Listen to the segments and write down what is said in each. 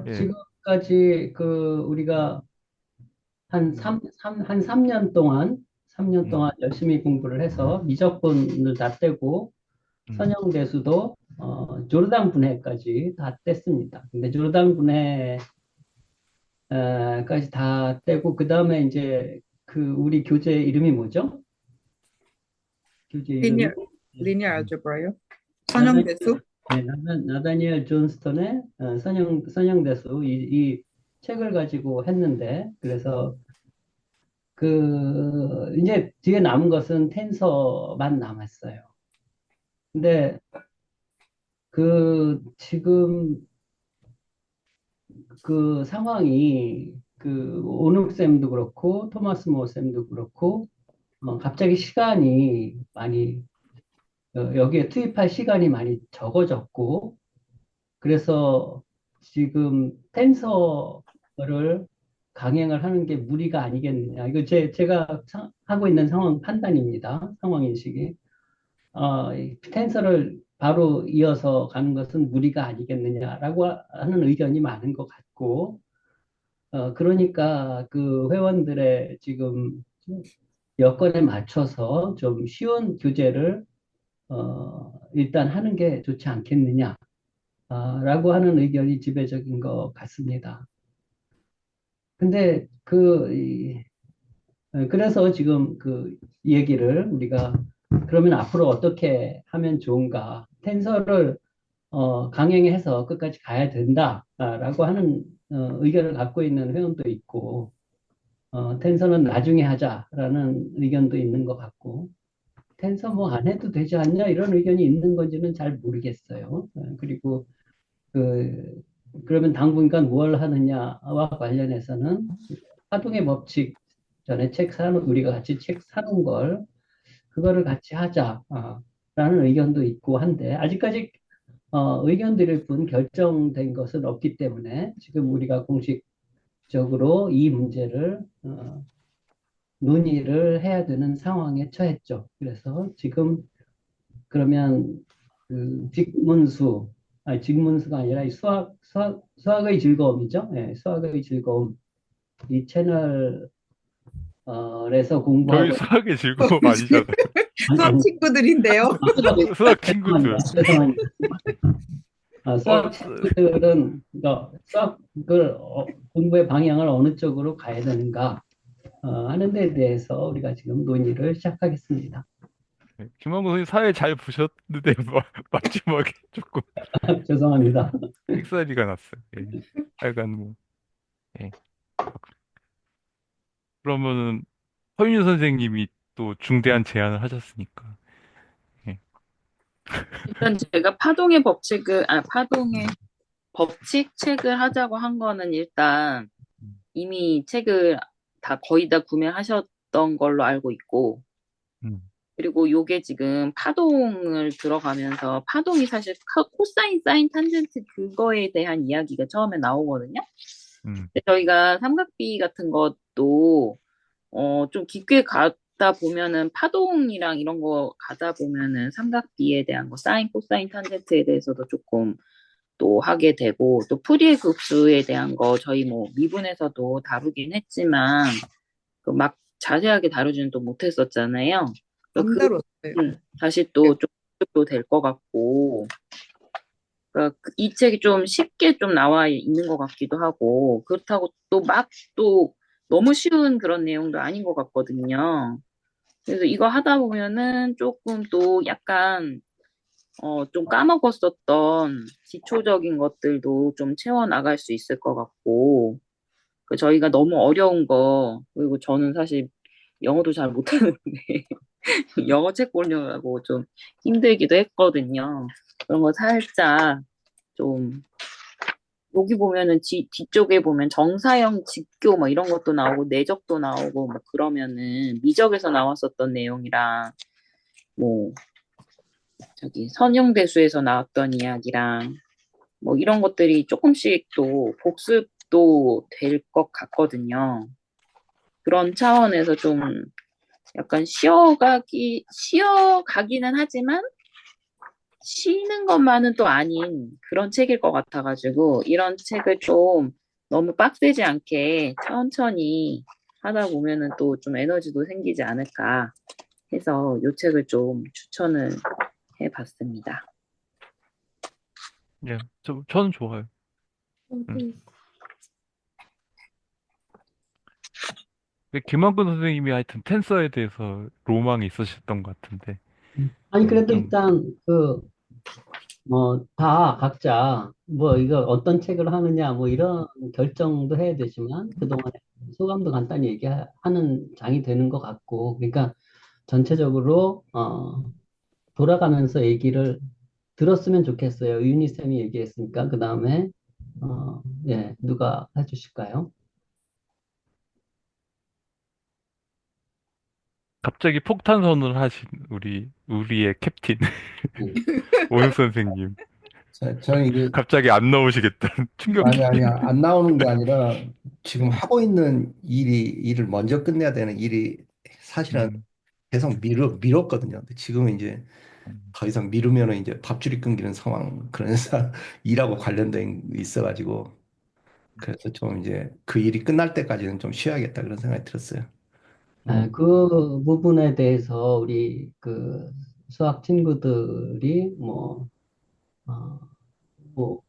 예, 지금까지 우리가 한 3년 동안, 3년 음, 동안 열심히 공부를 해서 미적분을 다 떼고 음, 선형대수도 조르단 분해까지 다 뗐습니다. 근데 조르단 분해까지 다 떼고 그 다음에 이제 우리 교재 이름이 뭐죠? 교재 이름이 리니어, 리니어 알geb라요? 나다니엘, 선형대수? 나다니엘 존스턴의 선형대수 이 책을 가지고 했는데 그래서 이제 뒤에 남은 것은 텐서만 남았어요. 근데 지금 상황이 오눅 쌤도 그렇고 토마스 모 쌤도 그렇고 갑자기 시간이 많이 여기에 투입할 시간이 많이 적어졌고 그래서 지금 텐서를 강행을 하는 게 무리가 아니겠느냐. 이거 제가 하고 있는 상황 판단입니다. 상황 인식이. 이 텐서를 바로 이어서 가는 것은 무리가 아니겠느냐라고 하는 의견이 많은 것 같고, 그러니까 그 회원들의 지금 여건에 맞춰서 좀 쉬운 교재를 일단 하는 게 좋지 않겠느냐라고 하는 의견이 지배적인 것 같습니다. 근데 그래서 지금 얘기를 우리가 그러면 앞으로 어떻게 하면 좋은가? 텐서를 강행해서 끝까지 가야 된다라고 하는 의견을 갖고 있는 회원도 있고, 텐서는 나중에 하자라는 의견도 있는 것 같고, 텐서 뭐 안 해도 되지 않냐 이런 의견이 있는 건지는 잘 모르겠어요. 그리고 그 그러면 당분간 뭘 하느냐와 관련해서는 파동의 법칙 전에 우리가 같이 책 사놓은 걸 그거를 같이 하자라는 의견도 있고 한데 아직까지 의견 드릴 뿐 결정된 것은 없기 때문에 지금 우리가 공식적으로 이 문제를 논의를 해야 되는 상황에 처했죠. 그래서 지금 그러면 직문수가 아니라 이 수학의 즐거움이죠. 예, 수학의 즐거움. 이 채널에서 저희 공부하고, 수학의 즐거움 아니잖아요. 아니, 수학, 아니, 수학, 수학, 수학 죄송합니다. 친구들. 죄송합니다. 수학 수- 친구들은 수학을 공부의 방향을 어느 쪽으로 가야 되는가 하는 데 대해서 우리가 지금 논의를 시작하겠습니다. 김한국 선생님 사회 잘 보셨는데, 마지막에 조금 죄송합니다. 삑사리가 났어요. 예. 하여간 뭐, 예. 그러면은, 서윤 선생님이 또 중대한 제안을 하셨으니까. 예. 일단 제가 파동의 법칙을, 파동의 법칙 책을 하자고 한 거는 일단 이미 책을 거의 다 구매하셨던 걸로 알고 있고, 음, 그리고 요게 지금 파동을 들어가면서 파동이 사실 코사인, 사인, 탄젠트 그거에 대한 이야기가 처음에 나오거든요. 음, 근데 저희가 삼각비 같은 것도 좀 깊게 가다 보면은 파동이랑 이런 거 가다 보면은 삼각비에 대한 거, 사인, 코사인, 탄젠트에 대해서도 조금 또 하게 되고 또 풀이의 급수에 대한 거 저희 뭐 미분에서도 다루긴 했지만 그 막 자세하게 다루지는 또 못했었잖아요. 그래서 안 다뤘어요. 다시 또 될 것 같고 그러니까 이 책이 좀 쉽게 좀 나와 있는 것 같기도 하고 그렇다고 또 막 또 너무 쉬운 그런 내용도 아닌 것 같거든요. 그래서 이거 하다 보면은 조금 또 약간 좀 까먹었었던 기초적인 것들도 좀 채워나갈 수 있을 것 같고, 저희가 너무 어려운 거, 그리고 저는 사실 영어도 잘 못하는데, 영어 책 보려고 좀 힘들기도 했거든요. 그런 거 살짝 좀, 여기 보면은 뒤쪽에 보면 정사형 직교 뭐 이런 것도 나오고, 내적도 나오고, 뭐 그러면은 미적에서 나왔었던 내용이랑, 뭐, 저기 선형대수에서 나왔던 이야기랑, 뭐 이런 것들이 조금씩 또 복습도 될 것 같거든요. 그런 차원에서 좀 약간 쉬어가기는 하지만 쉬는 것만은 또 아닌 그런 책일 것 같아가지고, 이런 책을 좀 너무 빡세지 않게 천천히 하다 보면은 또 좀 에너지도 생기지 않을까 해서 이 책을 좀 추천을 해봤습니다. 예, 저는 좋아요. 음. 김한근 선생님이 하여튼 텐서에 대해서 로망이 있으셨던 것 같은데, 아니, 그래도 좀, 일단, 다 각자, 뭐, 이거 어떤 책을 하느냐, 뭐, 이런 결정도 해야 되지만, 그동안에 소감도 간단히 얘기하는 장이 되는 것 같고, 그러니까 전체적으로, 돌아가면서 얘기를 들었으면 좋겠어요. 유니쌤이 얘기했으니까, 그 다음에, 예, 누가 해주실까요? 갑자기 폭탄 선언을 하신 우리의 캡틴, 예. 오육 선생님. 저는 이게 갑자기 안 넣으시겠다는 아니 충격적인. 아니야 안 나오는 게 아니라 지금 하고 있는 일을 먼저 끝내야 되는 일이 사실은 음, 계속 미뤘거든요. 근데 지금은 이제 음, 더 이상 미루면은 이제 밥줄이 끊기는 상황 그래서 일하고 관련된 게 있어가지고 그래서 좀 이제 그 일이 끝날 때까지는 좀 쉬어야겠다 그런 생각이 들었어요. 뭐, 그 부분에 대해서 우리 그 수학 친구들이 어, 뭐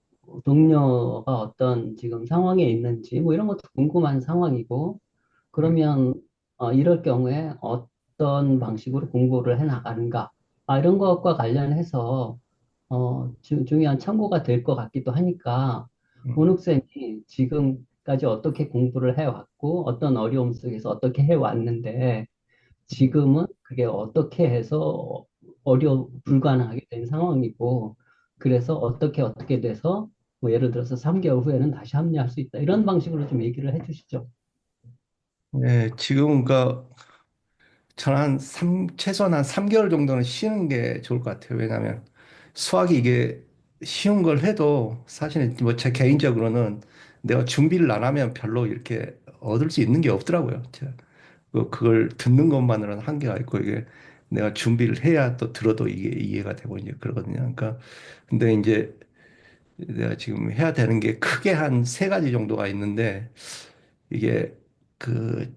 동료가 어떤 지금 상황에 있는지 뭐 이런 것도 궁금한 상황이고 그러면 이럴 경우에 어떤 방식으로 공부를 해 나가는가 이런 것과 관련해서 중요한 참고가 될 것 같기도 하니까 음, 온욱쌤이 지금까지 어떻게 공부를 해왔고 어떤 어려움 속에서 어떻게 해왔는데 지금은 그게 어떻게 해서 불가능하게 된 상황이고, 그래서 어떻게 돼서, 뭐 예를 들어서 3개월 후에는 다시 합류할 수 있다. 이런 방식으로 좀 얘기를 해 주시죠. 네, 지금 그 저는 최소한 한 3개월 정도는 쉬는 게 좋을 것 같아요. 왜냐하면 수학이 이게 쉬운 걸 해도 사실은 뭐 제 개인적으로는 내가 준비를 안 하면 별로 이렇게 얻을 수 있는 게 없더라고요. 그걸 듣는 것만으로는 한계가 있고 이게 내가 준비를 해야 또 들어도 이게 이해가 되고 이제 그러거든요. 그러니까 근데 이제 내가 지금 해야 되는 게 크게 한 세 가지 정도가 있는데 이게 그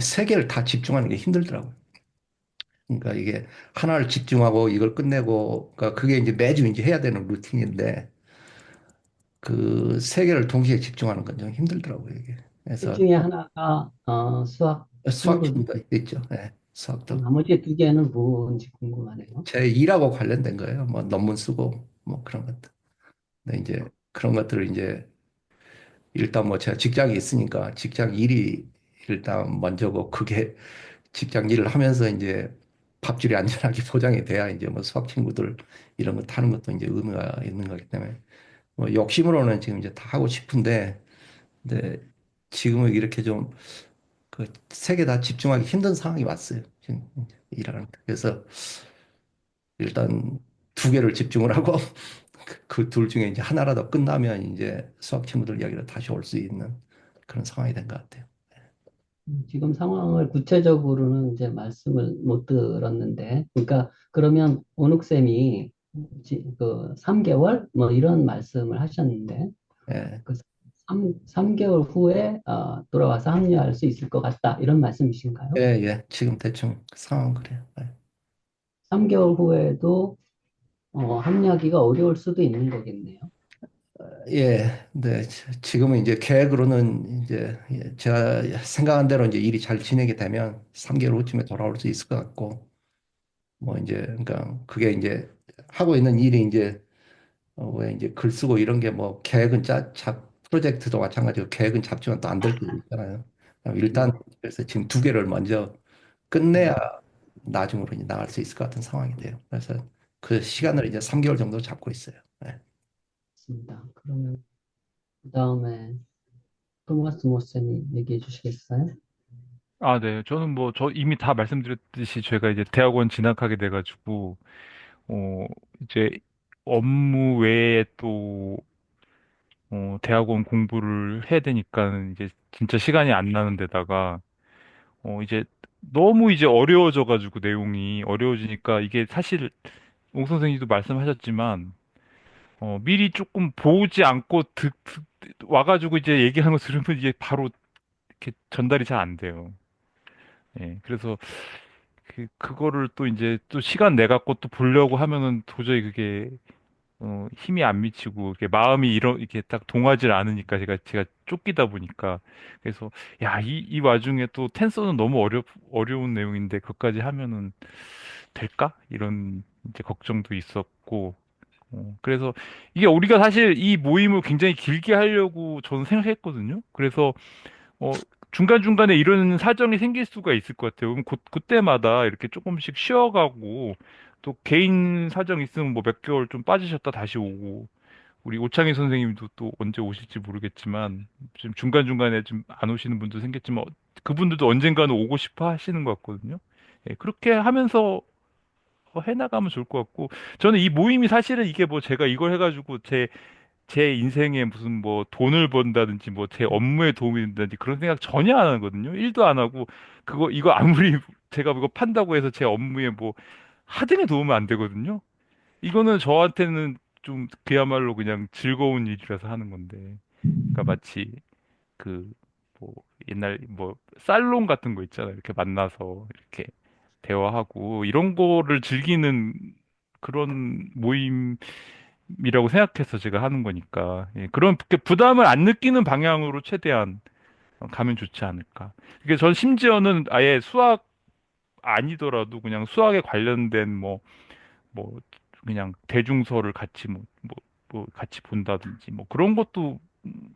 세 개를 다 집중하는 게 힘들더라고요. 그러니까 이게 하나를 집중하고 이걸 끝내고, 그러니까 그게 이제 매주 이제 해야 되는 루틴인데, 그 세 개를 동시에 집중하는 건 좀 힘들더라고요, 이게. 그 그래서 중에 하나가 수학 수학 친구들, 친구가 있죠. 네, 수학도. 나머지 두 개는 뭔지 궁금하네요. 제 일하고 관련된 거예요. 뭐 논문 쓰고, 뭐 그런 것들. 근데 이제 그런 것들을 이제 일단 뭐 제가 직장이 있으니까 직장 일이 일단 먼저고 그게 직장 일을 하면서 이제 밥줄이 안전하게 보장이 돼야 이제 뭐 수학 친구들 이런 거 타는 것도 이제 의미가 있는 거기 때문에 뭐 욕심으로는 지금 이제 다 하고 싶은데 근데 지금은 이렇게 좀 그 세 개 다 집중하기 힘든 상황이 왔어요. 지금 일하는 데. 그래서 일단 두 개를 집중을 하고 그 둘 중에 이제 하나라도 끝나면 이제 수학 친구들 이야기로 다시 올 수 있는 그런 상황이 된 것 같아요. 지금 상황을 구체적으로는 이제 말씀을 못 들었는데, 그러니까 그러면 온욱쌤이 그 3개월 뭐 이런 말씀을 하셨는데, 예, 그 3개월 후에 돌아와서 합류할 수 있을 것 같다. 이런 예, 말씀이신가요? 예. 지금 대충 상황 그래요. 예. 3개월 후에도 합류하기가 어려울 수도 있는 거겠네요. 예, 네. 지금은 이제 계획으로는 이제 제가 생각한 대로 이제 일이 잘 진행이 되면 3개월 후쯤에 돌아올 수 있을 것 같고, 뭐 이제 그러니까 그게 이제 하고 있는 일이 이제 왜 이제 글 쓰고 이런 게 뭐 계획은 프로젝트도 마찬가지고 계획은 잡지만 또 안 될 때도 있잖아요. 일단 네. 그래서 지금 두 개를 먼저 끝내야 음, 나중으로 이제 나갈 수 있을 것 같은 상황이 돼요. 그래서 그 시간을 이제 3개월 정도 잡고 있어요. 네. 맞습니다. 그러면 그 다음에 토마스 모쌤이 얘기해 주시겠어요? 아, 네. 저는 뭐, 이미 다 말씀드렸듯이 제가 이제 대학원 진학하게 돼가지고, 어, 이제 업무 외에 또, 대학원 공부를 해야 되니까 이제 진짜 시간이 안 나는 데다가, 이제 너무 이제 어려워져가지고 내용이 어려워지니까 이게 사실 옹 선생님도 말씀하셨지만, 미리 조금 보지 않고 와가지고 이제 얘기하는 거 들으면 이게 바로 이렇게 전달이 잘 안 돼요. 예, 그래서 그거를 또 이제 또 시간 내 갖고 또 보려고 하면은 도저히 그게 힘이 안 미치고 이렇게 마음이 이렇게 딱 동하질 않으니까 제가 쫓기다 보니까 그래서 야, 이 와중에 또 텐서는 너무 어려운 내용인데 그것까지 하면은 될까? 이런 이제 걱정도 있었고 그래서 이게 우리가 사실 이 모임을 굉장히 길게 하려고 저는 생각했거든요. 그래서 어, 중간중간에 이런 사정이 생길 수가 있을 것 같아요. 그럼 그때마다 이렇게 조금씩 쉬어가고, 또 개인 사정 있으면 뭐 몇 개월 좀 빠지셨다 다시 오고, 우리 오창희 선생님도 또 언제 오실지 모르겠지만, 지금 중간중간에 좀 안 오시는 분도 생겼지만, 그분들도 언젠가는 오고 싶어 하시는 것 같거든요. 예, 그렇게 하면서 해나가면 좋을 것 같고, 저는 이 모임이 사실은 이게 뭐 제가 이걸 해가지고 제 인생에 무슨 뭐 돈을 번다든지 뭐 제 업무에 도움이 된다든지 그런 생각 전혀 안 하거든요. 일도 안 하고 이거 아무리 제가 이거 판다고 해서 제 업무에 뭐 하등에 도움은 안 되거든요. 이거는 저한테는 좀 그야말로 그냥 즐거운 일이라서 하는 건데. 그러니까 마치 그 뭐 옛날 뭐 살롱 같은 거 있잖아요. 이렇게 만나서 이렇게 대화하고 이런 거를 즐기는 그런 모임이라고 생각해서 제가 하는 거니까 예, 그런 부담을 안 느끼는 방향으로 최대한 가면 좋지 않을까. 이게 전 심지어는 아예 수학 아니더라도 그냥 수학에 관련된 뭐 그냥 대중서를 같이 뭐 같이 본다든지 뭐 그런 것도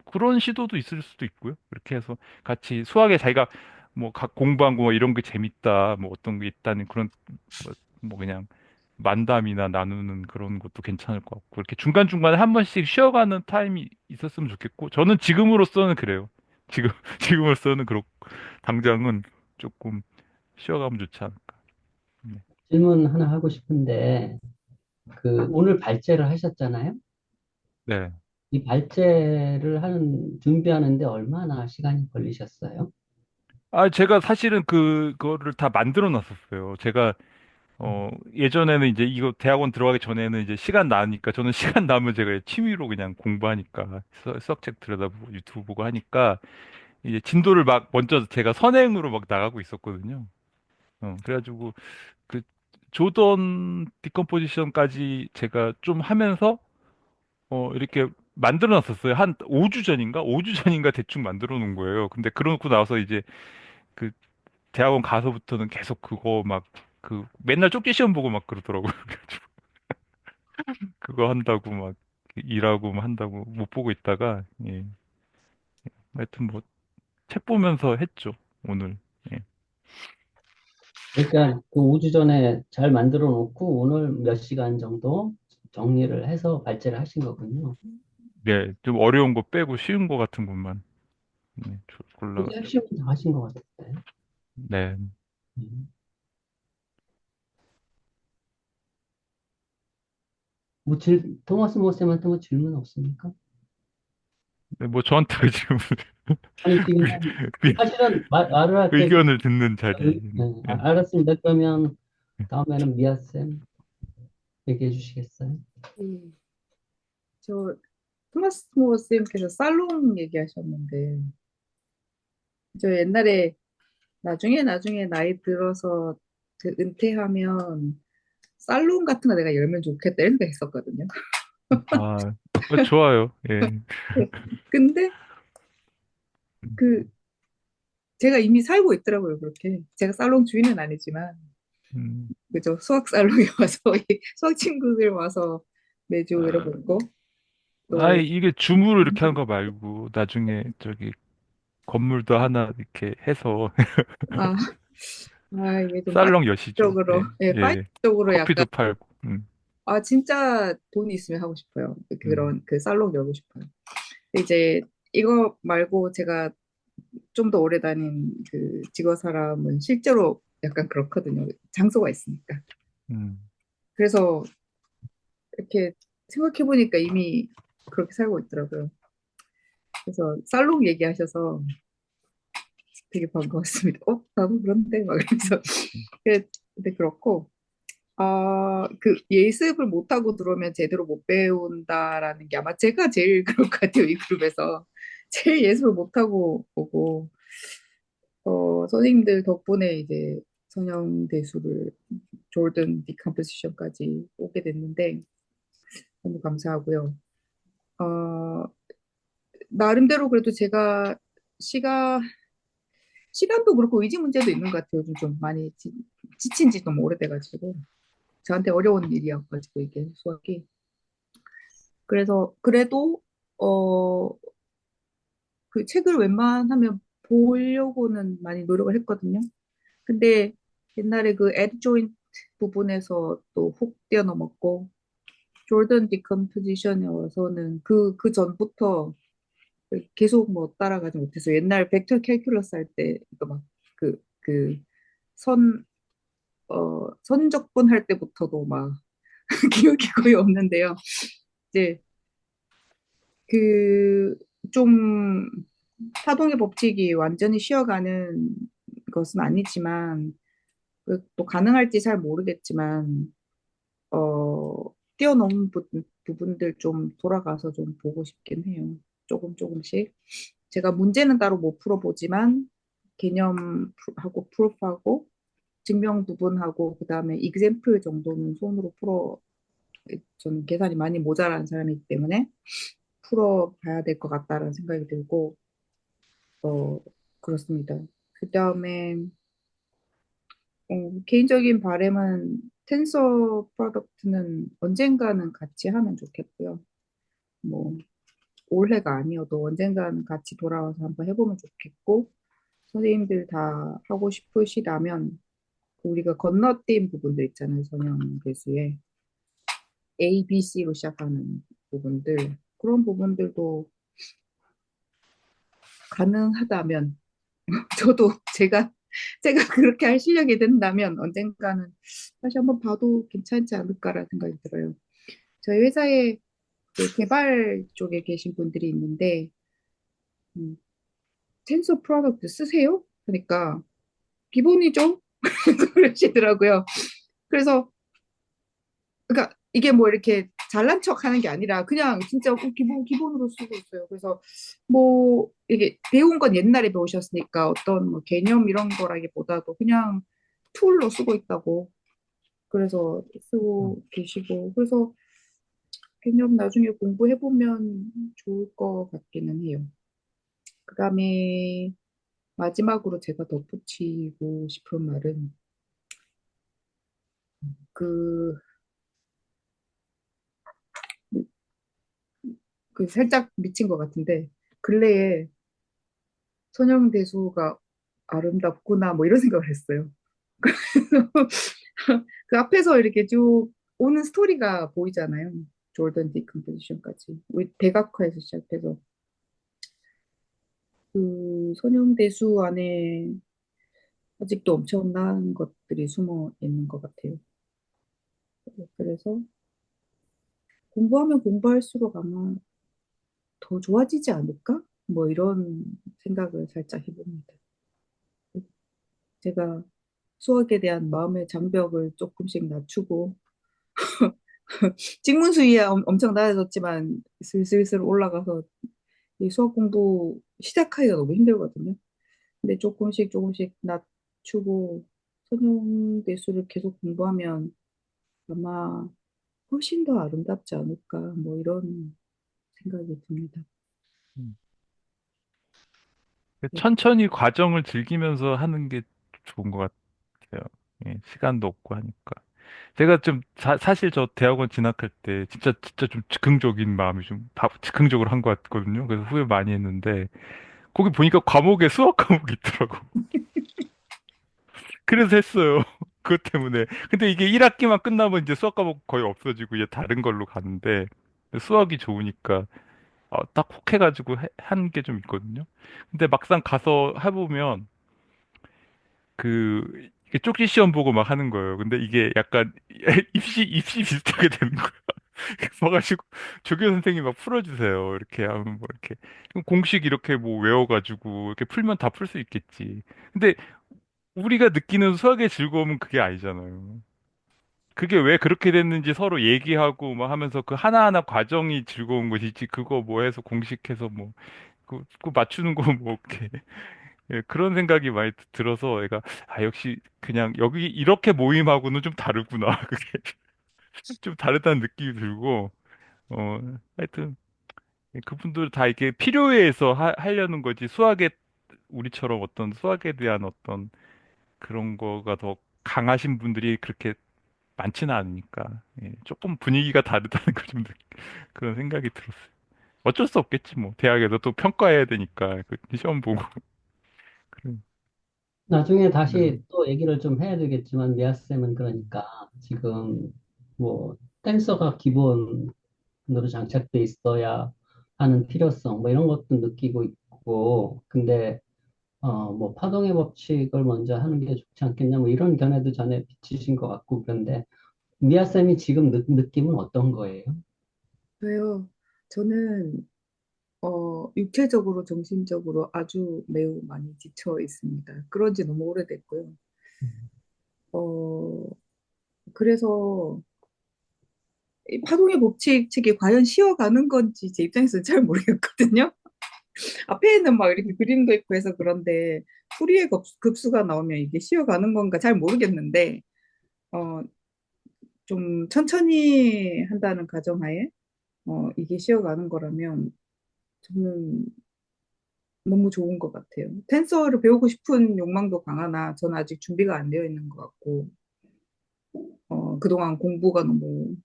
그런 시도도 있을 수도 있고요. 이렇게 해서 같이 수학에 자기가 뭐 각 공부한 거 뭐 이런 게 재밌다 뭐 어떤 게 있다는 그런 뭐 그냥 만담이나 나누는 그런 것도 괜찮을 것 같고 이렇게 중간중간에 한 번씩 쉬어가는 타임이 있었으면 좋겠고 저는 지금으로서는 그래요. 지금 지금으로서는 그렇고 당장은 조금 쉬어가면 좋지 않을까. 네. 질문 하나 하고 싶은데, 오늘 발제를 하셨잖아요? 네. 이 발제를 준비하는데 얼마나 시간이 걸리셨어요? 아, 제가 사실은 그거를 다 만들어 놨었어요. 제가, 예전에는 이제 이거 대학원 들어가기 전에는 이제 시간 나니까, 저는 시간 나면 제가 취미로 그냥 공부하니까, 수학책 들여다보고 유튜브 보고 하니까, 이제 진도를 막 먼저 제가 선행으로 막 나가고 있었거든요. 그래가지고, 그, 조던 디컴포지션까지 제가 좀 하면서, 이렇게 만들어 놨었어요. 한 5주 전인가? 5주 전인가 대충 만들어 놓은 거예요. 근데 그러고 나서 이제, 그 대학원 가서부터는 계속 그거 막 맨날 쪽지 시험 보고 막 그러더라고요. 그래가지고 그거 한다고 막 일하고 막 한다고 못 보고 있다가 예. 하여튼 뭐 책 보면서 했죠. 오늘. 예. 그러니까 그 5주 전에 잘 만들어 놓고 오늘 몇 시간 정도 정리를 해서 발제를 하신 거군요. 네, 좀 어려운 거 빼고 쉬운 거 같은 것만 네, 그게 골라가지고. 핵심은 다 하신 것 같아요. 네. 음. 토마스 모쌤한테 뭐 질문 없습니까? 네, 뭐 저한테 지금 아니, 지금 의- 사실은 말을 할 때, 의견을 듣는 자리. 네, 예. 알았습니다. 그러면 다음에는 미아쌤 얘기해 주시겠어요? 음, 저 토마스 모 쌤께서 살롱 얘기하셨는데 저 옛날에 나중에 나이 들어서 그 은퇴하면 살롱 같은 거 내가 열면 좋겠다 이런 생각 했었거든요. 아, 좋아요. 예. 근데 그 제가 이미 살고 있더라고요. 그렇게 제가 살롱 주인은 아니지만 음. 그죠, 수학 살롱에 와서 이 수학 친구들 와서 매주 이러고 있고 아, 또 이게 줌으로 이렇게 하는 거 말고, 나중에 저기 건물도 하나 이렇게 해서 아, 이게 좀 살롱 여시죠. 파이적으로 예, 예, 예. 파이적으로 약간 커피도 팔고. 진짜 돈이 있으면 하고 싶어요. 음, 그런 그 살롱 열고 싶어요. 이제 이거 말고 제가 좀 더 오래 다닌 그 직업 사람은 실제로 약간 그렇거든요. 장소가 있으니까. 음, 그래서 이렇게 생각해 보니까 이미 그렇게 살고 있더라고요. 그래서 살롱 얘기하셔서 되게 반가웠습니다. 나도 그런데 막 이러면서 근데 그렇고 그 예습을 못하고 들어오면 제대로 못 배운다라는 게 아마 제가 제일 그럴 것 같아요, 이 그룹에서. 제일 예습을 못하고 오고, 선생님들 덕분에 이제 선형대수를 조던 디컴포지션까지 오게 됐는데, 너무 감사하고요. 어, 나름대로 그래도 제가 시간, 시간도 그렇고 의지 문제도 있는 것 같아요. 요즘 좀 많이 지친 지 너무 오래돼가지고. 저한테 어려운 일이어가지고, 이게 수학이. 그래서 그래도 어, 그 책을 웬만하면 보려고는 많이 노력을 했거든요. 근데 옛날에 그 adjoint 부분에서 또 훅 뛰어넘었고 조던 디컴포지션에 와서는 그 전부터 계속 뭐 따라가지 못해서 옛날 벡터 캘큘러스 할 때 막그 선적분 할 때부터도 막 기억이 거의 없는데요. 이제 그 좀 타동의 법칙이 완전히 쉬어가는 것은 아니지만 그또 가능할지 잘 모르겠지만 뛰어넘은 부분들 좀 돌아가서 좀 보고 싶긴 해요. 조금 조금씩. 제가 문제는 따로 못 풀어보지만 개념하고 프로프하고 증명 부분하고 그다음에 example 정도는 손으로 풀어 저는 계산이 많이 모자란 사람이기 때문에 풀어봐야 될 것 같다라는 생각이 들고 어, 그렇습니다. 그다음에 개인적인 바람은 텐서 프로덕트는 언젠가는 같이 하면 좋겠고요. 뭐 올해가 아니어도 언젠가는 같이 돌아와서 한번 해보면 좋겠고 선생님들 다 하고 싶으시다면 우리가 건너뛴 부분들 있잖아요. 선형 대수에 A, B, C로 시작하는 부분들 그런 부분들도 가능하다면 저도 제가 그렇게 할 실력이 된다면 언젠가는 다시 한번 봐도 괜찮지 않을까라는 생각이 들어요. 저희 회사에 그 개발 쪽에 계신 분들이 있는데 음, 텐서 프로덕트 쓰세요? 그러니까 기본이죠. 그러시더라고요. 그래서 그러니까 이게 뭐 이렇게 잘난 척 하는 게 아니라 그냥 진짜 기본으로 쓰고 있어요. 그래서 뭐 이게 배운 건 옛날에 배우셨으니까 어떤 뭐 개념 이런 거라기보다도 그냥 툴로 쓰고 있다고 그래서 음. 쓰고 계시고 그래서 개념 나중에 공부해보면 좋을 것 같기는 해요. 그다음에 마지막으로 제가 덧붙이고 싶은 말은 그, 그 살짝 미친 것 같은데 근래에 선영대수가 아름답구나 뭐 이런 생각을 했어요. 그 앞에서 이렇게 쭉 오는 스토리가 보이잖아요. 조던 디컴포지션까지 우리 대각화에서 시작해서 그 선영대수 안에 아직도 엄청난 것들이 숨어 있는 것 같아요. 그래서 공부하면 공부할수록 아마 더 좋아지지 않을까? 뭐 이런 생각을 살짝 해봅니다. 제가 수학에 대한 마음의 장벽을 조금씩 낮추고 직문수위에 엄청 낮아졌지만 슬슬슬 올라가서 이 수학 공부 시작하기가 너무 힘들거든요. 근데 조금씩 낮추고 선형대수를 계속 공부하면 아마 훨씬 더 아름답지 않을까 뭐 이런 생각이 듭니다. 음. 네. 천천히 과정을 즐기면서 하는 게 좋은 것 같아요. 예, 시간도 없고 하니까. 제가 좀 사실 저 대학원 진학할 때 진짜 좀 즉흥적인 마음이 좀 즉흥적으로 한 것 같거든요. 그래서 후회 많이 했는데 거기 보니까 과목에 수학 과목이 있더라고. 그래서 했어요. 그것 때문에. 근데 이게 1학기만 끝나면 이제 수학 과목 거의 없어지고 이제 다른 걸로 가는데 수학이 좋으니까 딱 혹 해가지고 한 게 좀 있거든요. 근데 막상 가서 해보면 이게 쪽지 시험 보고 막 하는 거예요. 근데 이게 약간 입시 비슷하게 되는 거야. 봐가지고 조교 선생님이 막 풀어주세요. 이렇게 하면 뭐 이렇게 공식 이렇게 뭐 외워가지고 이렇게 풀면 다 풀 수 있겠지. 근데 우리가 느끼는 수학의 즐거움은 그게 아니잖아요. 그게 왜 그렇게 됐는지 서로 얘기하고 뭐 하면서 그 하나하나 과정이 즐거운 것이지 그거 뭐 해서 공식해서 뭐 그 맞추는 거 뭐 이렇게 예, 그런 생각이 많이 들어서 애가 아 역시 그냥 여기 이렇게 모임하고는 좀 다르구나 그게 좀 다르다는 느낌이 들고 하여튼 그분들 다 이게 필요해서 하려는 거지 수학에 우리처럼 어떤 수학에 대한 어떤 그런 거가 더 강하신 분들이 그렇게 많지는 않으니까 예, 조금 분위기가 다르다는 거 좀 그런 생각이 들었어요. 어쩔 수 없겠지 뭐 대학에서 또 평가해야 되니까 그 시험 보고 그래. 나중에 네. 다시 또 얘기를 좀 해야 되겠지만, 미아쌤은 그러니까 지금 뭐 댄서가 기본으로 장착돼 있어야 하는 필요성, 뭐 이런 것도 느끼고 있고, 근데 뭐 파동의 법칙을 먼저 하는 게 좋지 않겠냐, 뭐 이런 견해도 전에 비치신 것 같고, 그런데 미아쌤이 지금 느낌은 어떤 거예요? 저요. 저는 육체적으로, 정신적으로 아주 매우 많이 지쳐 있습니다. 그런 지 너무 오래됐고요. 어, 그래서 이 파동의 법칙이 과연 쉬어가는 건지 제 입장에서는 잘 모르겠거든요. 앞에는 막 이렇게 그림도 있고 해서 그런데 풀이의 급수가 나오면 이게 쉬어가는 건가 잘 모르겠는데, 어, 좀 천천히 한다는 가정하에, 이게 쉬어가는 거라면 저는 너무 좋은 것 같아요. 텐서를 배우고 싶은 욕망도 강하나 저는 아직 준비가 안 되어 있는 것 같고, 그동안 공부가 너무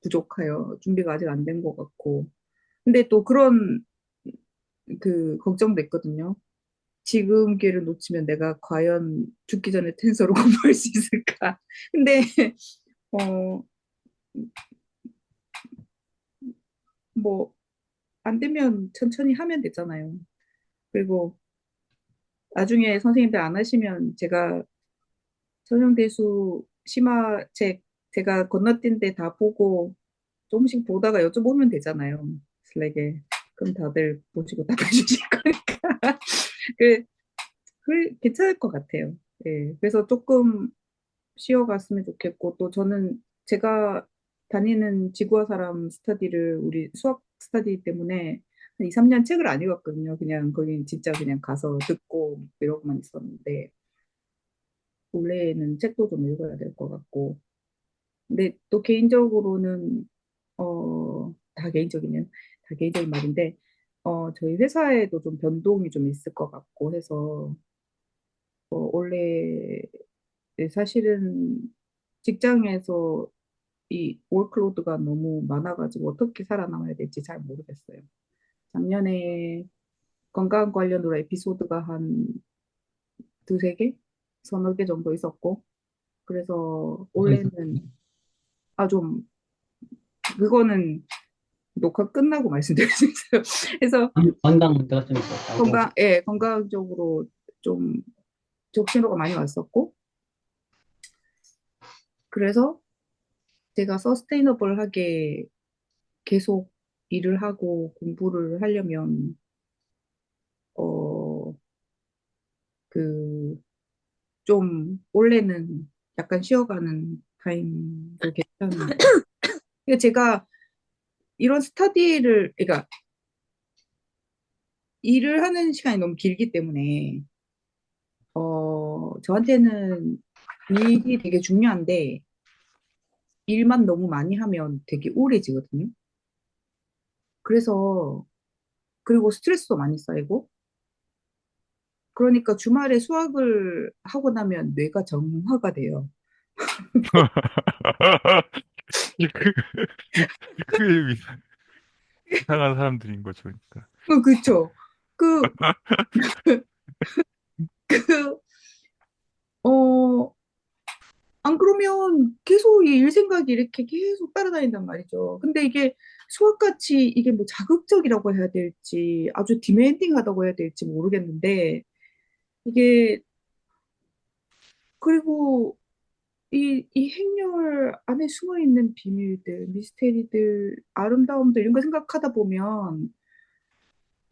부족하여 준비가 아직 안 된 것 같고. 근데 또 그런 그 걱정도 있거든요. 지금 기회를 놓치면 내가 과연 죽기 전에 텐서로 공부할 수 있을까? 근데 어, 뭐 안 되면 천천히 하면 되잖아요. 그리고 나중에 선생님들 안 하시면 제가 선형대수 심화책 제가 건너뛴 데 다 보고 조금씩 보다가 여쭤보면 되잖아요. 슬랙에. 그럼 다들 보시고 답해 주실 거니까. 그, 괜찮을 것 같아요. 예. 그래서 조금 쉬어갔으면 좋겠고, 또 저는 제가 다니는 지구와 사람 스터디를 우리 수학 스터디 때문에 한 2, 3년 책을 안 읽었거든요. 그냥 거기 진짜 그냥 가서 듣고 이러고만 있었는데, 원래는 책도 좀 읽어야 될 것 같고, 근데 또 개인적으로는 다 개인적이네요. 다 개인적인 말인데 저희 회사에도 좀 변동이 좀 있을 것 같고 해서 원래 사실은 직장에서 이 월클로드가 너무 많아가지고 어떻게 살아남아야 될지 잘 모르겠어요. 작년에 건강 관련으로 에피소드가 한 두세 개? 서너 개 정도 있었고 그래서 무슨 올해는 좀 그거는 녹화 끝나고 말씀드릴 수 있어요. 그래서 건강 문제가 좀 있었다고? 건강적으로 좀 적신호가 많이 왔었고, 그래서 제가 서스테이너블하게 계속 일을 하고 공부를 하려면, 어, 그, 좀, 원래는 약간 쉬어가는 타임도 괜찮은. 그러니까 제가 이런 스터디를, 그러니까 일을 하는 시간이 너무 길기 때문에, 저한테는 일이 되게 중요한데, 일만 너무 많이 하면 되게 우울해지거든요. 그래서, 그리고 스트레스도 많이 쌓이고, 그러니까 주말에 수학을 하고 나면 뇌가 정화가 돼요. 그, 그게 이상한 사람들인 거죠, 그러니까. 그쵸. 그, 그, 어, 안 그러면 계속 이 일 생각이 이렇게 계속 따라다닌단 말이죠. 근데 이게 수학같이 이게 뭐 자극적이라고 해야 될지 아주 디맨딩하다고 해야 될지 모르겠는데 이게 그리고 이 행렬 안에 숨어 있는 비밀들, 미스테리들, 아름다움들 이런 거 생각하다 보면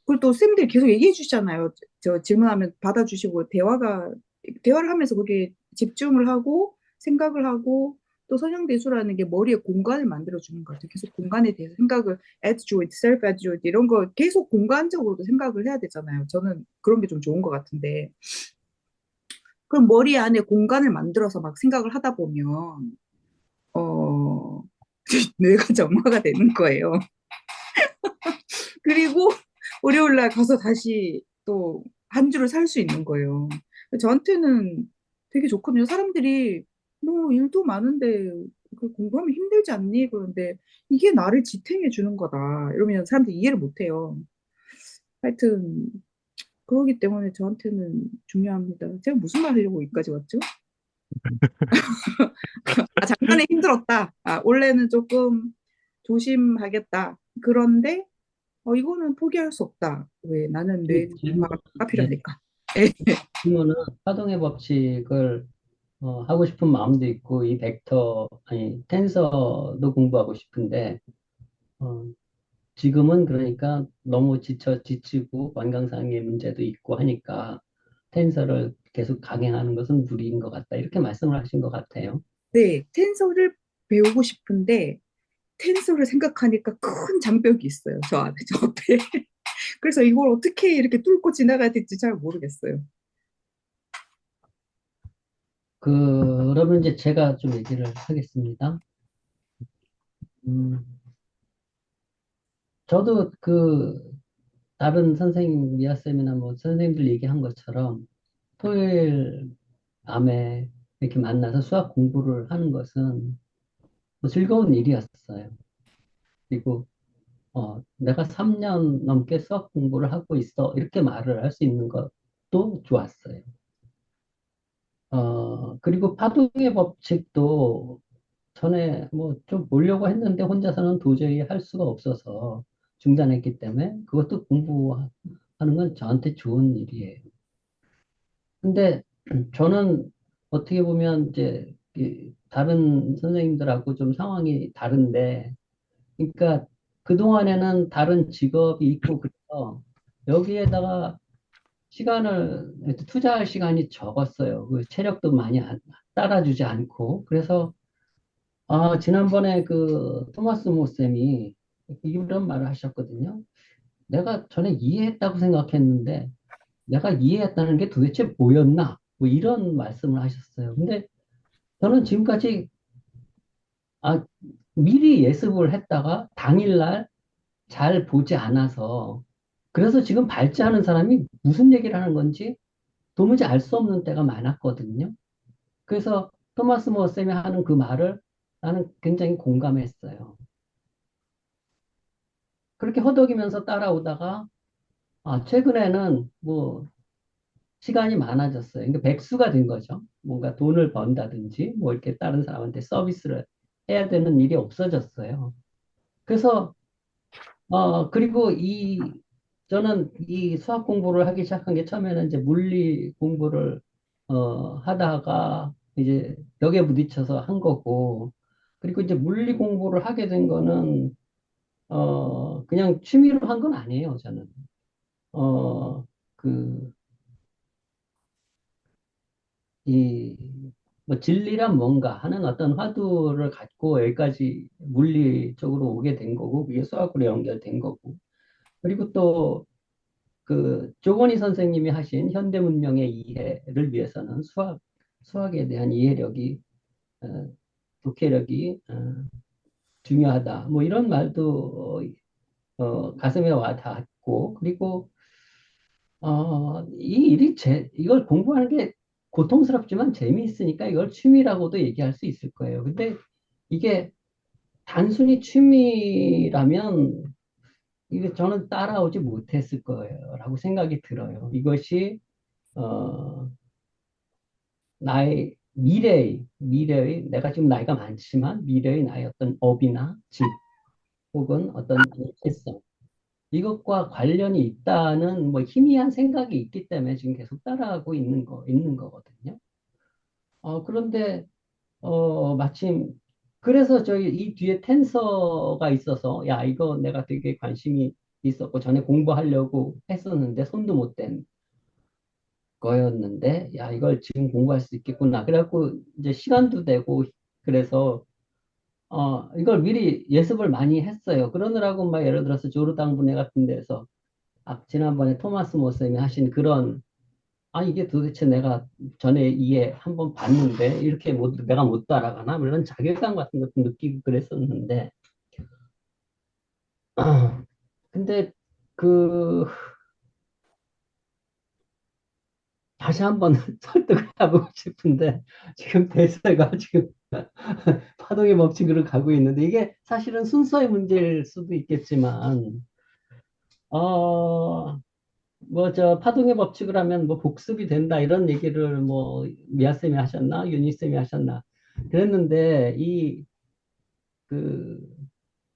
그리고 또 쌤들이 계속 얘기해 주시잖아요. 저 질문하면 받아주시고 대화를 하면서 거기에 집중을 하고 생각을 하고 또 선형대수라는 게 머리에 공간을 만들어주는 것 같아요. 계속 공간에 대해서 생각을 adjoint, self-adjoint 이런 거 계속 공간적으로도 생각을 해야 되잖아요. 저는 그런 게 좀 좋은 것 같은데. 그럼 머리 안에 공간을 만들어서 막 생각을 하다 보면, 어, 뇌가 정화가 되는 거예요. 그리고 월요일 날 가서 다시 또 한 주를 살 수 있는 거예요. 저한테는 되게 좋거든요. 사람들이 뭐 일도 많은데 그 공부하면 힘들지 않니? 그런데 이게 나를 지탱해 주는 거다. 이러면 사람들이 이해를 못 해요. 하여튼 그러기 때문에 저한테는 중요합니다. 제가 무슨 말 하려고 여기까지 왔죠? 아, 작년에 힘들었다. 아, 올해는 조금 조심하겠다. 그런데 이거는 포기할 수 없다. 왜? 나는 뇌 질문, 정화가 예, 필요하니까. 예. 질문은 파동의 법칙을 하고 싶은 마음도 있고, 이 벡터, 아니, 텐서도 공부하고 싶은데, 어, 지금은 그러니까 너무 지치고 건강상의 문제도 있고 하니까 텐서를 계속 강행하는 것은 무리인 것 같다. 이렇게 말씀을 하신 것 같아요. 네, 텐서를 배우고 싶은데 텐서를 생각하니까 큰 장벽이 있어요. 저 앞에. 그래서 이걸 어떻게 이렇게 뚫고 지나가야 될지 잘 모르겠어요. 그러면 이제 제가 좀 얘기를 하겠습니다. 음, 저도 다른 선생님, 미아쌤이나 뭐 선생님들 얘기한 것처럼 토요일 밤에 이렇게 만나서 수학 공부를 하는 것은 뭐 즐거운 일이었어요. 그리고 내가 3년 넘게 수학 공부를 하고 있어. 이렇게 말을 할 수 있는 것도 좋았어요. 그리고 파동의 법칙도 전에 뭐 좀 보려고 했는데 혼자서는 도저히 할 수가 없어서 중단했기 때문에 그것도 공부하는 건 저한테 좋은 일이에요. 근데 저는 어떻게 보면 이제 다른 선생님들하고 좀 상황이 다른데, 그러니까 그동안에는 다른 직업이 있고 그래서 여기에다가 시간을 투자할 시간이 적었어요. 그 체력도 많이 따라주지 않고. 그래서 지난번에 그 토마스 모 쌤이 이런 말을 하셨거든요. 내가 전에 이해했다고 생각했는데 내가 이해했다는 게 도대체 뭐였나? 뭐 이런 말씀을 하셨어요. 근데 저는 지금까지 아, 미리 예습을 했다가 당일날 잘 보지 않아서 그래서 지금 발제하는 사람이 무슨 얘기를 하는 건지 도무지 알 수 없는 때가 많았거든요. 그래서 토마스 모 쌤이 하는 그 말을 나는 굉장히 공감했어요. 그렇게 허덕이면서 따라오다가 최근에는 뭐 시간이 많아졌어요. 그러니까 백수가 된 거죠. 뭔가 돈을 번다든지 뭐 이렇게 다른 사람한테 서비스를 해야 되는 일이 없어졌어요. 그래서 그리고 저는 이 수학 공부를 하기 시작한 게 처음에는 이제 물리 공부를 하다가 이제 벽에 부딪혀서 한 거고, 그리고 이제 물리 공부를 하게 된 거는 그냥 취미로 한 건 아니에요, 저는. 어, 그, 이, 뭐 진리란 뭔가 하는 어떤 화두를 갖고 여기까지 물리 쪽으로 오게 된 거고, 그게 수학으로 연결된 거고. 그리고 또 조건희 선생님이 하신 현대 문명의 이해를 위해서는 수학에 대한 이해력이, 어, 독해력이 중요하다. 뭐 이런 말도 가슴에 와 닿았고, 그리고 이 일이 이걸 공부하는 게 고통스럽지만 재미있으니까 이걸 취미라고도 얘기할 수 있을 거예요. 근데 이게 단순히 취미라면 이게 저는 따라오지 못했을 거예요라고 생각이 들어요. 이것이 어, 미래의 내가 지금 나이가 많지만 미래의 나의 어떤 업이나 직 혹은 어떤 정체성 이것과 관련이 있다는 뭐 희미한 생각이 있기 때문에 지금 계속 따라하고 있는 거거든요. 그런데 마침 그래서 저희 이 뒤에 텐서가 있어서 야 이거 내가 되게 관심이 있었고 전에 공부하려고 했었는데 손도 못 댄 거였는데 야 이걸 지금 공부할 수 있겠구나. 그래갖고 이제 시간도 되고 그래서 이걸 미리 예습을 많이 했어요. 그러느라고 막 예를 들어서 조르당 분해 같은 데서 지난번에 토마스 모쌤이 하신 그런 이게 도대체 내가 전에 이해 한번 봤는데 이렇게 내가 못 따라가나? 뭐 이런 자괴감 같은 것도 느끼고 그랬었는데 근데 그 다시 한번 설득을 해보고 싶은데 지금 대세가 지금 파동의 법칙으로 가고 있는데 이게 사실은 순서의 문제일 수도 있겠지만 뭐 저 파동의 법칙을 하면 뭐 복습이 된다 이런 얘기를 뭐 미아 쌤이 하셨나 윤희 쌤이 하셨나 그랬는데 이 그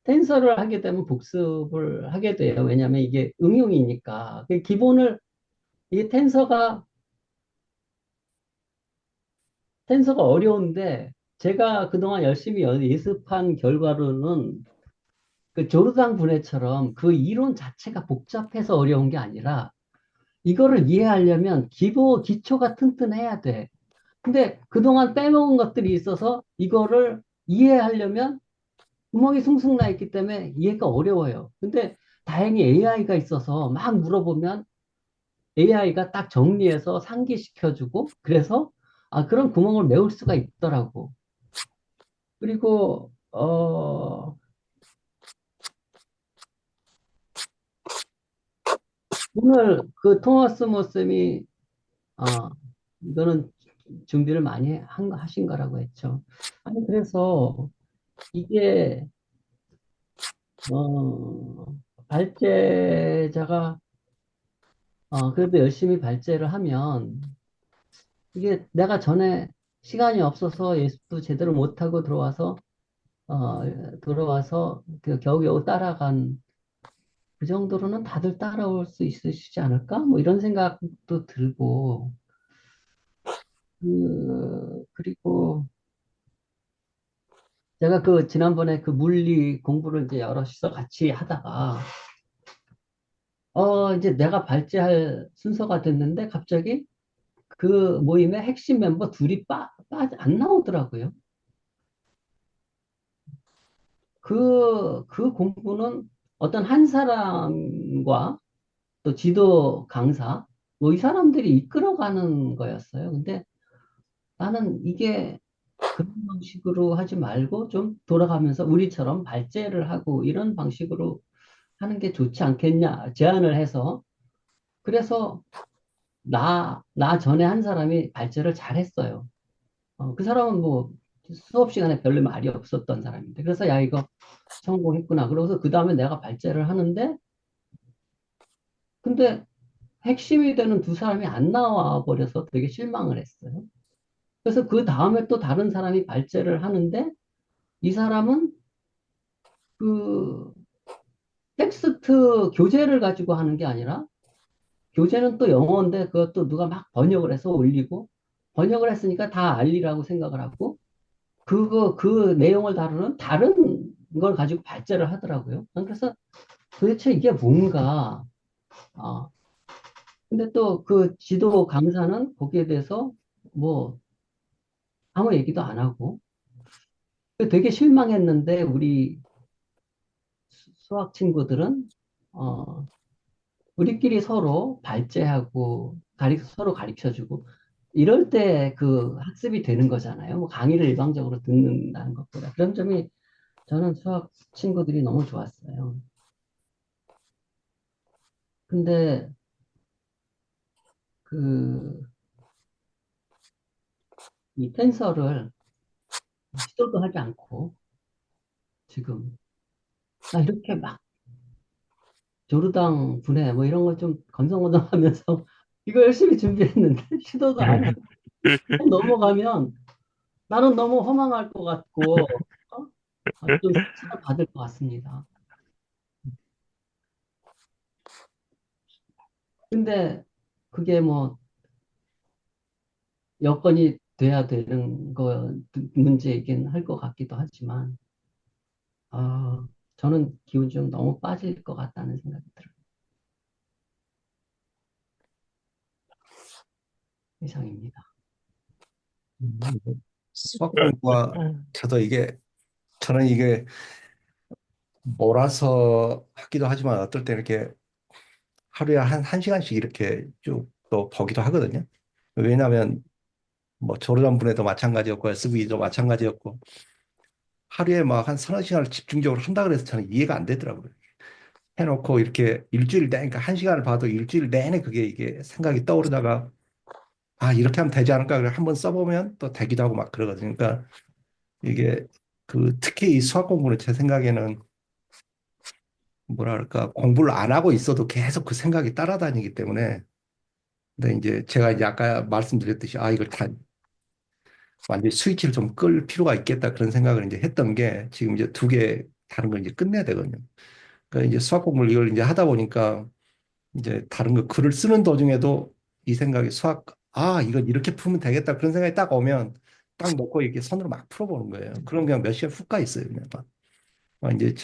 텐서를 하게 되면 복습을 하게 돼요. 왜냐하면 이게 응용이니까 그 기본을 이 텐서가 어려운데 제가 그동안 열심히 예습한 결과로는 그 조르당 분해처럼 그 이론 자체가 복잡해서 어려운 게 아니라 이거를 이해하려면 기초가 튼튼해야 돼. 근데 그동안 빼먹은 것들이 있어서 이거를 이해하려면 구멍이 숭숭 나 있기 때문에 이해가 어려워요. 근데 다행히 AI가 있어서 막 물어보면 AI가 딱 정리해서 상기시켜주고 그래서 그런 구멍을 메울 수가 있더라고. 그리고 오늘 그 토마스 모쌤이 이거는 준비를 많이 하신 거라고 했죠. 아니 그래서 이게 발제자가 그래도 열심히 발제를 하면 이게 내가 전에 시간이 없어서 예습도 제대로 못하고 어, 들어와서 그 겨우겨우 따라간 그 정도로는 다들 따라올 수 있으시지 않을까? 뭐 이런 생각도 들고 그리고 제가 그 지난번에 그 물리 공부를 이제 여럿이서 같이 하다가 이제 내가 발제할 순서가 됐는데 갑자기 그 모임의 핵심 멤버 둘이 안 나오더라고요. 그 공부는 어떤 한 사람과 또 지도 강사, 뭐 이 사람들이 이끌어가는 거였어요. 근데 나는 이게 그런 방식으로 하지 말고 좀 돌아가면서 우리처럼 발제를 하고 이런 방식으로 하는 게 좋지 않겠냐 제안을 해서 그래서 나 전에 한 사람이 발제를 잘했어요. 그 사람은 뭐 수업 시간에 별로 말이 없었던 사람인데 그래서 야 이거 성공했구나. 그러고서 그 다음에 내가 발제를 하는데 근데 핵심이 되는 두 사람이 안 나와 버려서 되게 실망을 했어요. 그래서 그 다음에 또 다른 사람이 발제를 하는데 이 사람은 그 텍스트 교재를 가지고 하는 게 아니라 교재는 또 영어인데 그것도 누가 막 번역을 해서 올리고 번역을 했으니까 다 알리라고 생각을 하고 그 내용을 다루는 다른 걸 가지고 발제를 하더라고요. 그래서 도대체 이게 뭔가 어, 근데 또 그 지도 강사는 거기에 대해서 뭐 아무 얘기도 안 하고 되게 실망했는데 우리 수학 친구들은 우리끼리 서로 발제하고 서로 가르쳐주고 이럴 때 그 학습이 되는 거잖아요. 뭐 강의를 일방적으로 듣는다는 것보다 그런 점이 저는 수학 친구들이 너무 좋았어요. 근데 그 이 텐서를 시도도 하지 않고 지금 나 이렇게 막 조르당 분해 뭐 이런 거 좀 건성건성하면서 이거 열심히 준비했는데 시도도 안 하고 넘어가면 나는 너무 허망할 것 같고 좀 상처를 받을 것 같습니다. 근데 그게 뭐 여건이 돼야 되는 거 문제이긴 할 것 같기도 하지만 저는 기운이 좀 너무 빠질 것 같다는 생각이 들어요. 이상입니다. 수학 공부가 저는 이게 몰아서 하기도 하지만 어떨 때 이렇게 하루에 한 시간씩 이렇게 쭉 또 보기도 하거든요. 왜냐하면 뭐 조르단분해도 마찬가지였고 SV도 마찬가지였고 하루에 막 한 서너 시간을 집중적으로 한다 그래서 저는 이해가 안 되더라고요. 해놓고 이렇게 일주일 내내, 그러니까 한 시간을 봐도 일주일 내내 그게 이게 생각이 떠오르다가 아, 이렇게 하면 되지 않을까? 그래 한번 써보면 또 되기도 하고 막 그러거든요. 그러니까 이게 특히 이 수학 공부는 제 생각에는 뭐랄까 공부를 안 하고 있어도 계속 그 생각이 따라다니기 때문에 근데 이제 제가 이제 아까 말씀드렸듯이 아, 이걸 다 완전히 스위치를 좀 끌 필요가 있겠다 그런 생각을 이제 했던 게 지금 이제 두 개 다른 걸 이제 끝내야 되거든요. 그러니까 이제 수학 공부를 이걸 이제 하다 보니까 이제 다른 거 글을 쓰는 도중에도 이 생각이 이건 이렇게 풀면 되겠다. 그런 생각이 딱 오면 딱 놓고 이렇게 손으로 막 풀어보는 거예요. 그럼 그냥 몇 시간 훅 가 있어요. 그냥 막. 이제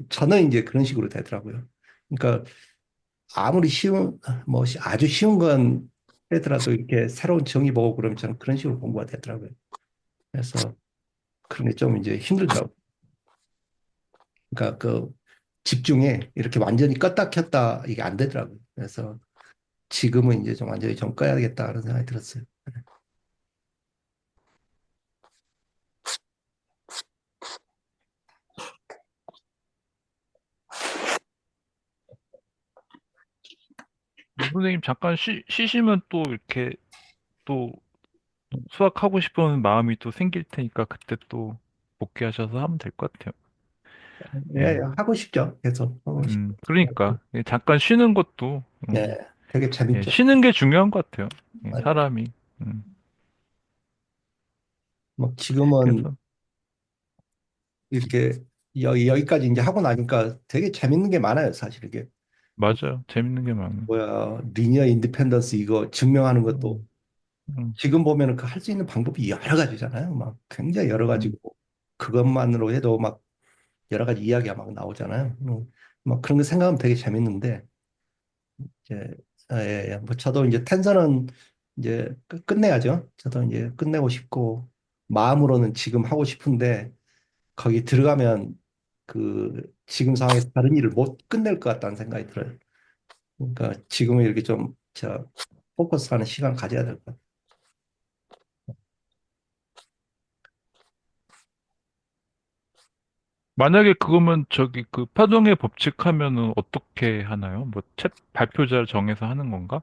저는 이제 그런 식으로 되더라고요. 그러니까 아무리 아주 쉬운 건 하더라도 이렇게 새로운 정의 보고 그러면 저는 그런 식으로 공부가 되더라고요. 그래서 그런 게 좀 이제 힘들더라고요. 그러니까 집중에 이렇게 완전히 껐다 켰다 이게 안 되더라고요. 그래서 지금은 이제 좀 완전히 좀 꺼야겠다 그런 생각이 들었어요. 선생님 잠깐 쉬시면 또 이렇게 또 수학하고 싶은 마음이 또 생길 테니까 그때 또 복귀하셔서 하면 될 것 같아요. 예, 예, 예. 하고 싶죠. 계속 하고 싶죠. 그러니까 잠깐 쉬는 것도 예, 되게 예, 재밌죠. 쉬는 게 중요한 것 같아요. 예, 맞아요. 사람이. 음, 뭐 지금은 그래서 이렇게 여기까지 이제 하고 나니까 되게 재밌는 게 많아요. 사실 이게 맞아요. 재밌는 게 많아요. 뭐야 리니어 인디펜던스 이거 증명하는 것도 음, 음, 지금 보면은 그 할 수 있는 방법이 여러 가지잖아요. 막 굉장히 여러 음. 가지고 그것만으로 해도 막 여러 가지 이야기가 막 나오잖아요. 막 그런 거 생각하면 되게 재밌는데 이제 예, 예. 뭐 저도 이제 텐서는 이제 끝내야죠. 저도 이제 끝내고 싶고 마음으로는 지금 하고 싶은데 거기 들어가면 지금 상황에서 다른 일을 못 끝낼 것 같다는 생각이 들어요. 그러니까 지금은 이렇게 좀 포커스하는 시간 가져야 될 것 같아요. 만약에 그거면 저기 그 파동의 법칙 하면은 어떻게 하나요? 뭐 책 발표자를 정해서 하는 건가?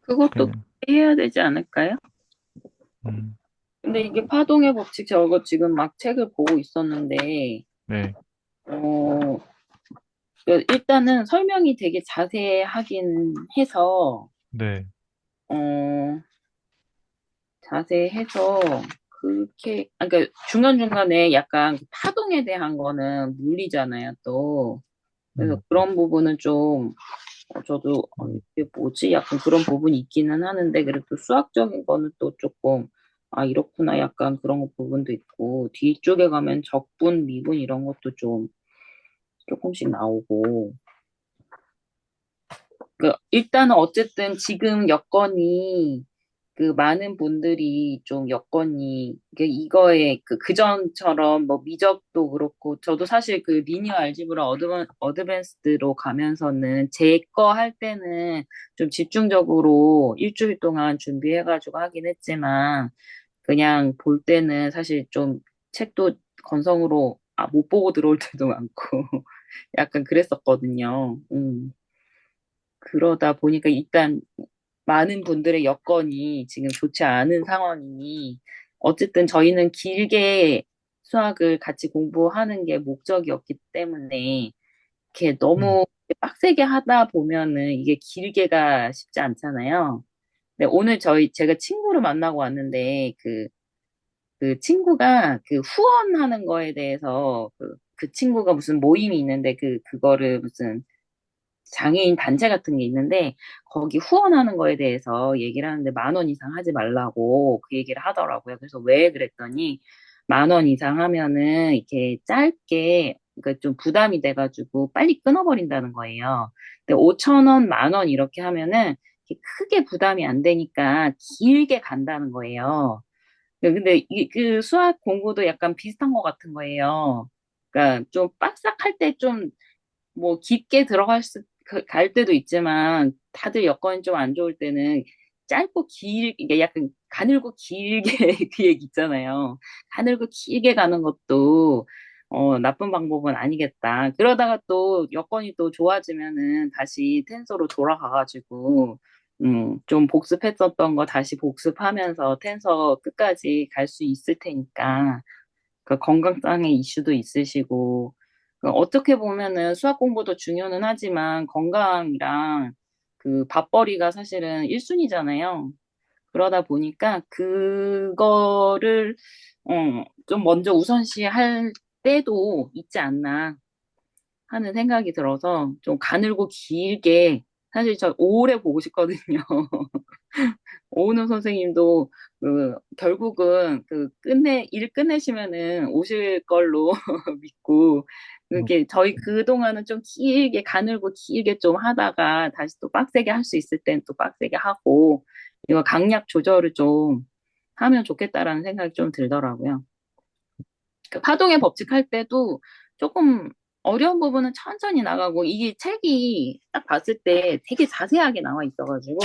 그것도 그냥 해야 되지 않을까요? 음, 근데 이게 파동의 법칙 저거 지금 막 책을 보고 있었는데, 네, 어, 일단은 설명이 되게 자세하긴 해서, 네, 어, 자세해서, 그러니까 중간중간에 약간 파동에 대한 거는 물리잖아요, 또. 그래서 음, 그런 부분은 좀, 저도, 이게 뭐지? 약간 그런 부분이 있기는 하는데, 그래도 수학적인 거는 또 조금, 아, 이렇구나. 약간 그런 거 부분도 있고, 뒤쪽에 가면 적분, 미분 이런 것도 좀 조금씩 나오고, 일단은 어쨌든 지금 여건이 그 많은 분들이 좀 여건이 이거에 그전처럼 뭐 미적도 그렇고 저도 사실 그 리니어 알지브라 어드밴스드로 가면서는 제 거 할 때는 좀 집중적으로 일주일 동안 준비해가지고 하긴 했지만 그냥 볼 때는 사실 좀 책도 건성으로 못 보고 들어올 때도 많고 약간 그랬었거든요. 그러다 보니까 일단 많은 분들의 여건이 지금 좋지 않은 상황이니 어쨌든 저희는 길게 수학을 같이 공부하는 게 목적이었기 때문에 이렇게 음, 너무 빡세게 하다 보면은 이게 길게가 쉽지 않잖아요. 근데 오늘 제가 친구를 만나고 왔는데 그 친구가 그 후원하는 거에 대해서 그 친구가 무슨 모임이 있는데 그거를 무슨 장애인 단체 같은 게 있는데 거기 후원하는 거에 대해서 얘기를 하는데 10,000원 이상 하지 말라고 그 얘기를 하더라고요. 그래서 왜 그랬더니 10,000원 이상 하면은 이렇게 짧게 그러니까 좀 부담이 돼가지고 빨리 끊어버린다는 거예요. 근데 5,000원, 10,000원 이렇게 하면은 이렇게 크게 부담이 안 되니까 길게 간다는 거예요. 근데 그 수학 공부도 약간 비슷한 것 같은 거예요. 그러니까 좀 빡싹할 때 좀 뭐 깊게 갈 때도 있지만 다들 여건이 좀 안 좋을 때는 짧고 이게 약간 가늘고 길게 그 얘기 있잖아요. 가늘고 길게 가는 것도 나쁜 방법은 아니겠다. 그러다가 또 여건이 또 좋아지면은 다시 텐서로 돌아가가지고 좀 복습했었던 거 다시 복습하면서 텐서 끝까지 갈 수 있을 테니까 그 건강상의 이슈도 있으시고 그 어떻게 보면은 수학 공부도 중요는 하지만 건강이랑 그 밥벌이가 사실은 1순위잖아요. 그러다 보니까 그거를 좀 먼저 우선시 할 때도 있지 않나 하는 생각이 들어서 좀 가늘고 길게 사실 저 오래 보고 싶거든요. 오은호 선생님도 결국은 일 끝내시면은 오실 걸로 믿고 음, 그게 저희 그동안은 좀 길게 가늘고 길게 좀 하다가 다시 또 빡세게 할 수 있을 땐 또 빡세게 하고 이거 강약 조절을 좀 하면 좋겠다라는 생각이 좀 들더라고요. 그 파동의 법칙 할 때도 조금 어려운 부분은 천천히 나가고 이게 책이 딱 봤을 때 되게 자세하게 나와 있어가지고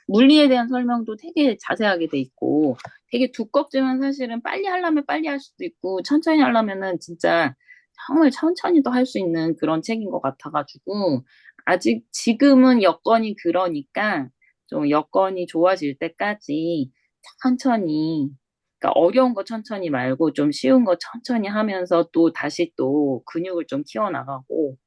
물리에 대한 설명도 되게 자세하게 돼 있고 되게 두껍지만 사실은 빨리 하려면 빨리 할 수도 있고 천천히 하려면은 진짜 정말 천천히도 할 수 있는 그런 책인 것 같아가지고 아직 지금은 여건이 그러니까 좀 여건이 좋아질 때까지 천천히 그러니까 어려운 거 천천히 말고 좀 쉬운 거 천천히 하면서 또 다시 또 근육을 좀 키워나가고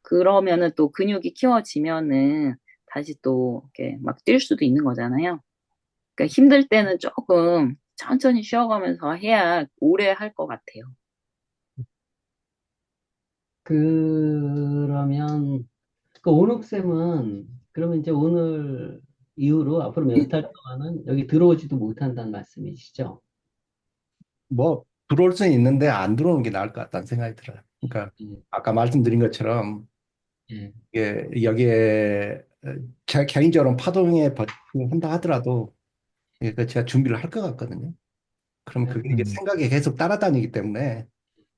그러면은 또 근육이 키워지면은 다시 또 이렇게 막 뛸 수도 있는 거잖아요. 그러니까 힘들 때는 조금 천천히 쉬어가면서 해야 오래 할 것 같아요. 그러면 그 온옥쌤은 그러면 이제 오늘 이후로 앞으로 몇 달 동안은 여기 들어오지도 못한다는 말씀이시죠? 뭐 들어올 수는 있는데 안 들어오는 게 나을 것 같다는 생각이 들어요. 그러니까 예, 아까 말씀드린 것처럼 예, 이게 여기에 제가 개인적으로 파동에 버팅을 한다 하더라도 그 제가 준비를 할 것 같거든요. 그럼 예. 그게 이게 음, 생각이 계속 따라다니기 때문에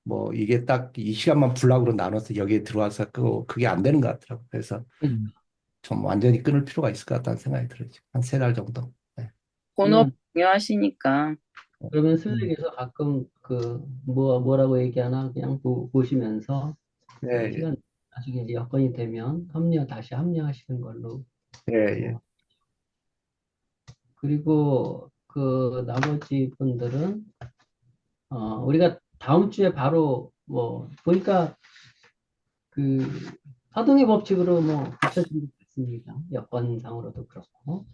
뭐 이게 딱 이 시간만 블락으로 나눠서 여기에 들어와서 그게 안 되는 것 같더라고요. 그래서 그러니까 좀 완전히 끊을 필요가 있을 것 같다는 생각이 들어요. 한 세 달 정도. 네. 본업 그러면 중요하시니까. 그러면 음, 슬랙에서 가끔 그 뭐라고 얘기하나 그냥 보시면서 예, 예, 시간 나중에 여건이 되면 다시 합류하시는 걸로. 예, 예. 어, 그리고 그 나머지 분들은 우리가 다음 주에 바로 뭐 보니까 그 파동의 법칙으로 뭐 붙여진 것 같습니다. 여건상으로도 그렇고.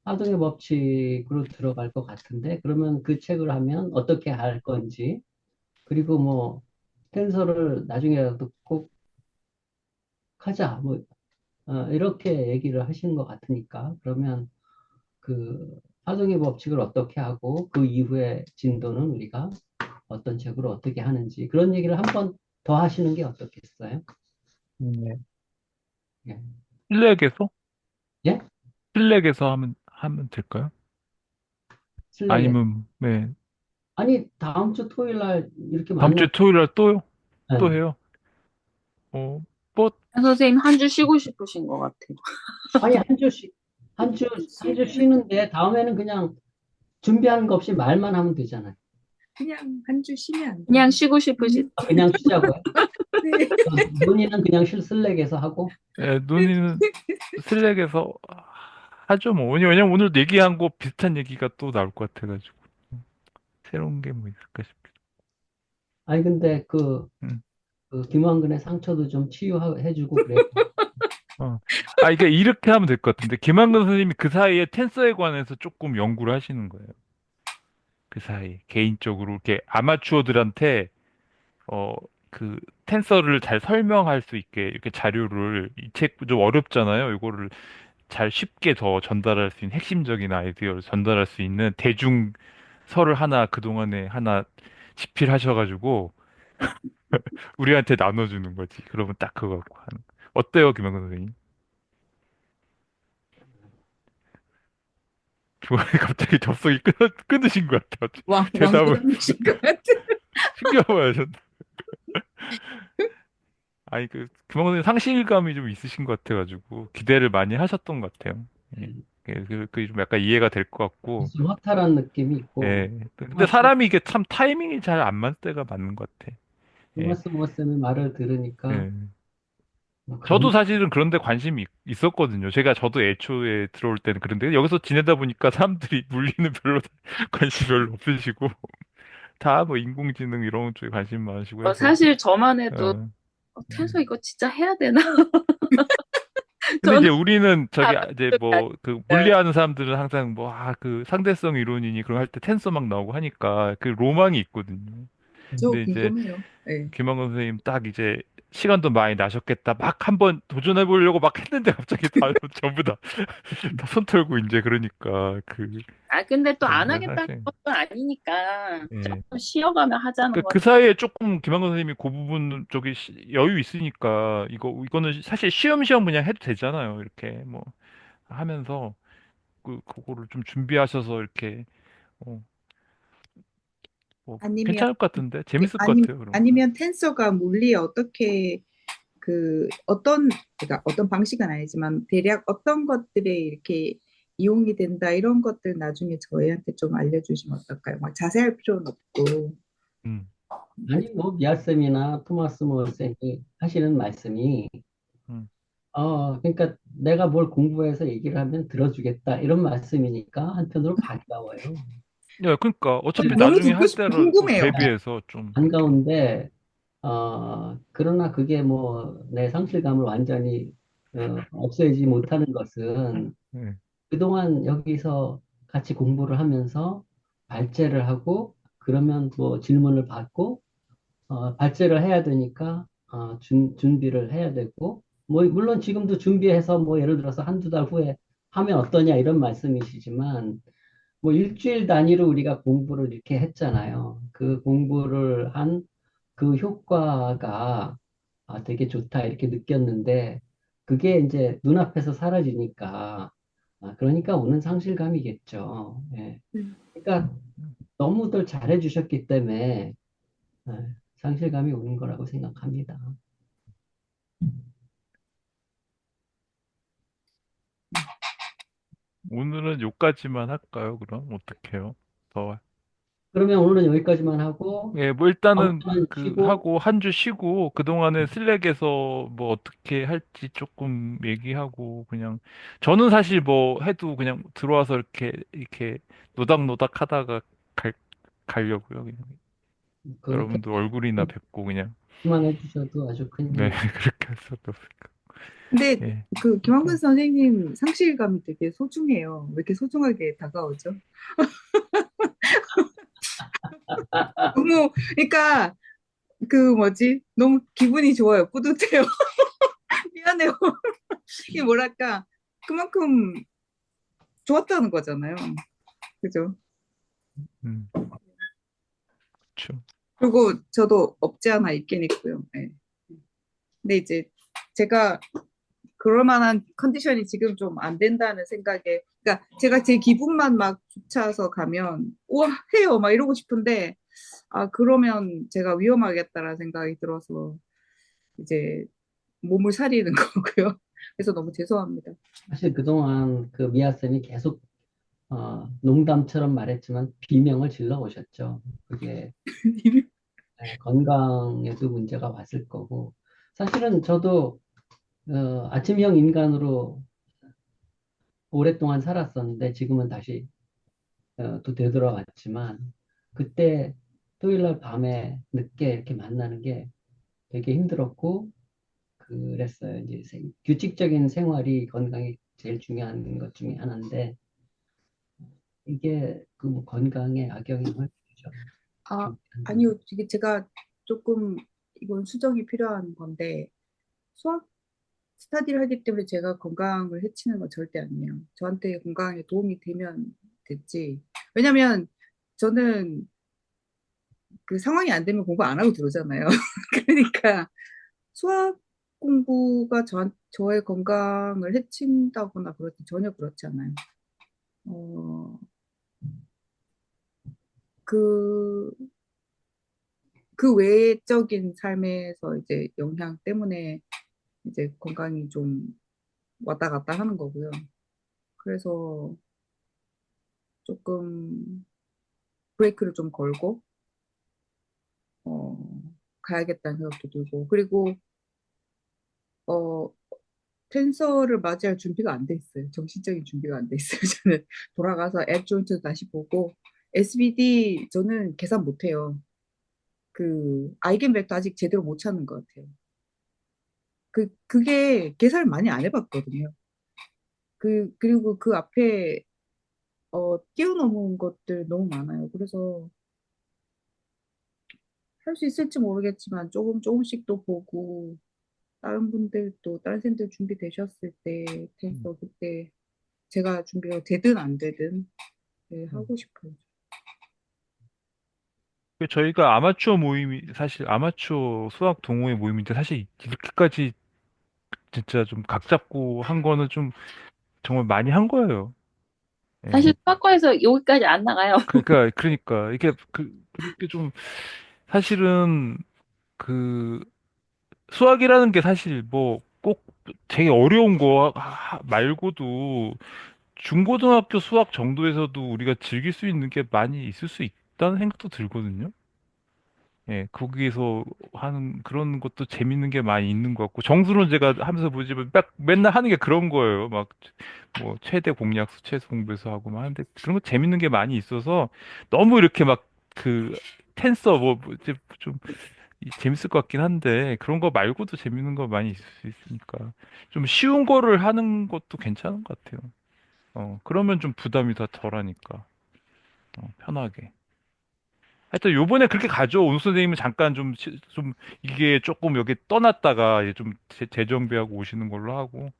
파동의 법칙으로 들어갈 것 같은데 그러면 그 책을 하면 어떻게 할 건지 그리고 뭐 텐서를 나중에라도 꼭 하자 뭐 이렇게 얘기를 하시는 것 같으니까 그러면 그 파동의 법칙을 어떻게 하고 그 이후에 진도는 우리가 어떤 책으로 어떻게 하는지 그런 얘기를 한 번 더 하시는 게 어떻겠어요? 네. 예? 슬랙에서? 예? 슬랙에서 하면 될까요? 슬랙에서 아니면, 네. 아니 다음 주 토요일 날 이렇게 다음 주 만나 토요일 날 또요? 또 예. 해요? 어, 뭐, 선생님 한 주 쉬고 싶으신 것 같아요. 아니 한 주씩 한 주 쉬는데 다음에는 그냥 준비하는 거 없이 말만 하면 되잖아요. 그냥 한 주 쉬면 안 돼요. 그냥 쉬고 싶으시. 그냥 쉬자고요. 네. 논의는 그냥 슬랙에서 하고 논의는 슬랙에서 하죠, 뭐. 왜냐면 오늘 얘기한 거 비슷한 얘기가 또 나올 것 같아가지고. 새로운 게 뭐 있을까 싶기도. 아니 근데 음. 그 김한근의 상처도 좀 치유해주고 그래요. 어. 이게 이렇게 하면 될 것 같은데. 김한근 선생님이 그 사이에 텐서에 관해서 조금 연구를 하시는 거예요. 그 사이. 개인적으로. 이렇게 아마추어들한테, 어, 그, 텐서를 잘 설명할 수 있게 이렇게 자료를, 이 책 좀 어렵잖아요. 이거를 잘 쉽게 더 전달할 수 있는 핵심적인 아이디어를 전달할 수 있는 대중서를 하나 그동안에 하나 집필하셔가지고 우리한테 나눠주는 거지. 그러면 딱 그거 갖고 하는 거. 어때요, 김영근 선생님? 갑자기 접속이 끊으신 것 같아요. 대답을 왕왕그러신 것 같아. 신기하셔. 아니, 그만큼 상실감이 좀 있으신 것 같아가지고, 기대를 많이 하셨던 것 같아요. 예. 그게 좀 약간 이해가 될 것 같고, 좀 허탈한 느낌이 있고, 예. 근데 토마스, 사람이 이게 참 타이밍이 잘 안 맞을 때가 맞는 것 같아. 예. 토마스 모쌤의 말을 들으니까, 예. 뭐 저도 그런, 사실은 그런데 관심이 있었거든요. 저도 애초에 들어올 때는 그런데, 여기서 지내다 보니까 사람들이 물리는 별로 관심 별로 없으시고, 다 뭐 인공지능 이런 쪽에 관심 많으시고 해서, 사실 저만 해도 어. 텐서 이거 진짜 해야 되나? 근데 저는 이제 우리는 아, 이제 그게 뭐 그 아니라 물리하는 사람들은 항상 뭐 그 상대성 이론이니 그런 할 때 텐서 막 나오고 하니까 그 로망이 있거든요. 저 근데 이제 궁금해요. 네. 김한건 선생님 딱 이제 시간도 많이 나셨겠다. 막 한번 도전해 보려고 막 했는데 갑자기 다 전부 다 손 털고 이제 그러니까 근데 또 안 그런데 하겠다는 사실 것도 아니니까 예. 좀 쉬어가며 하자는 그 거지. 사이에 조금 김한건 선생님이 그 부분 쪽에 여유 있으니까 이거는 사실 쉬엄쉬엄 그냥 해도 되잖아요. 이렇게 뭐 하면서 그거를 좀 준비하셔서 이렇게 어, 뭐 아니면 괜찮을 것 같은데 재밌을 것 아니, 같아요. 그런 거. 아니면 텐서가 물리에 어떻게 어떤 그러니까 어떤 방식은 아니지만 대략 어떤 것들에 이렇게 이용이 된다 이런 것들 나중에 저희한테 좀 알려주시면 어떨까요? 막 자세할 필요는 없고. 음, 아니, 뭐, 미아쌤이나 토마스 모쌤이 하시는 말씀이, 음. 그러니까 내가 뭘 공부해서 얘기를 하면 들어주겠다, 이런 말씀이니까 한편으로 반가워요. 야, 그러니까 어차피 너무 나중에 할 때를 또 궁금해요. 대비해서 좀 이렇게. 반가운데, 그러나 그게 뭐, 내 상실감을 완전히, 없애지 못하는 것은, 네. 그동안 여기서 같이 공부를 하면서 발제를 하고, 그러면 뭐 질문을 받고, 발제를 해야 되니까, 준비를 해야 되고, 뭐, 물론 지금도 준비해서 뭐, 예를 들어서 한두 달 후에 하면 어떠냐, 이런 말씀이시지만, 뭐, 일주일 단위로 우리가 공부를 이렇게 했잖아요. 그 공부를 한 그 효과가 되게 좋다, 이렇게 느꼈는데, 그게 이제 눈앞에서 사라지니까, 그러니까 오는 상실감이겠죠. 예. 그러니까 너무들 잘해 주셨기 때문에, 상실감이 오는 거라고 생각합니다. 오늘은 요까지만 할까요? 그럼 어떻게 해요? 더. 그러면 오늘은 여기까지만 하고, 예, 뭐 다음 일단은 주는 쉬고, 하고 한 주 쉬고 그동안에 슬랙에서 뭐 어떻게 할지 조금 얘기하고 그냥 저는 사실 뭐 해도 그냥 들어와서 이렇게 노닥노닥 하다가 갈 가려고요. 그냥 그렇게 여러분들 얼굴이나 뵙고 그냥 만 해주셔도 아주 큰 네, 힘이 그렇게 할 수밖에 없을까. 근데 예. 김한근 선생님 상실감이 되게 소중해요. 왜 이렇게 소중하게 다가오죠? 너무 그러니까 뭐지? 너무 기분이 좋아요. 뿌듯해요. 미안해요. 이게 뭐랄까 그만큼 좋았다는 거잖아요. 그죠? 음, 그렇죠. 그리고 저도 없지 않아 있긴 있고요. 네. 근데 이제 제가 그럴 만한 컨디션이 지금 좀 안 된다는 생각에, 그러니까 제가 제 기분만 막 주차서 가면, 우와, 해요! 막 이러고 싶은데, 그러면 제가 위험하겠다라는 생각이 들어서 이제 몸을 사리는 거고요. 그래서 너무 죄송합니다. 사실 그동안 그 미아쌤이 계속 농담처럼 말했지만 비명을 질러 오셨죠. 그게 건강에도 문제가 왔을 거고. 사실은 저도 아침형 인간으로 오랫동안 살았었는데 지금은 다시 또 되돌아왔지만 그때 토요일 날 밤에 늦게 이렇게 만나는 게 되게 힘들었고 그랬어요. 이제 규칙적인 생활이 건강에 제일 중요한 것 중에 하나인데 이게 그뭐 건강에 악영향을 주죠. 아, 좋지 않은 거. 아니요. 이게 제가 조금 이건 수정이 필요한 건데, 수학 스타디를 하기 때문에 제가 건강을 해치는 건 절대 아니에요. 저한테 건강에 도움이 되면 됐지. 왜냐면 저는 그 상황이 안 되면 공부 안 하고 들어오잖아요. 그러니까 수학 공부가 저의 건강을 해친다거나 그렇지 전혀 그렇지 않아요. 어, 그, 그 외적인 삶에서 이제 영향 때문에 이제 건강이 좀 왔다 갔다 하는 거고요. 그래서 조금 브레이크를 좀 걸고, 어, 가야겠다는 생각도 들고, 그리고, 어, 텐서를 맞이할 준비가 안 돼 있어요. 정신적인 준비가 안 돼 있어요. 저는 돌아가서 앱 조인트 다시 보고, SBD 저는 계산 못 해요. 그, 아이겐백도 아직 제대로 못 찾는 것 같아요. 그게 계산을 많이 안 해봤거든요. 그리고 그 앞에, 뛰어넘은 것들 너무 많아요. 그래서 할 수 있을지 모르겠지만 조금씩 또 보고, 다른 분들도, 다른 쌤들 준비되셨을 때, 음, 돼서 그때 제가 준비가 되든 안 되든, 네, 음. 하고 싶어요. 저희가 아마추어 모임이 사실 아마추어 수학 동호회 모임인데 사실 이렇게까지 진짜 좀 각 잡고 한 거는 좀 정말 많이 한 거예요. 예. 사실 수학과에서 여기까지 안 나가요. 그러니까 이게 그렇게 좀 사실은 그 수학이라는 게 사실 뭐 꼭 되게 어려운 거 말고도 중고등학교 수학 정도에서도 우리가 즐길 수 있는 게 많이 있을 수 있다는 생각도 들거든요. 예, 거기에서 하는 그런 것도 재밌는 게 많이 있는 것 같고 정수는 제가 하면서 보지만 딱 맨날 하는 게 그런 거예요. 막 뭐 최대 공약수, 최소 공배수 하고 막 하는데 그런 거 재밌는 게 많이 있어서 너무 이렇게 막 그 텐서 이제 좀 재밌을 것 같긴 한데 그런 거 말고도 재밌는 거 많이 있을 수 있으니까 좀 쉬운 거를 하는 것도 괜찮은 것 같아요. 그러면 좀 부담이 더 덜하니까 편하게. 하여튼 요번에 그렇게 가죠. 오늘 선생님은 잠깐 좀 이게 조금 여기 떠났다가 이제 좀 재정비하고 오시는 걸로 하고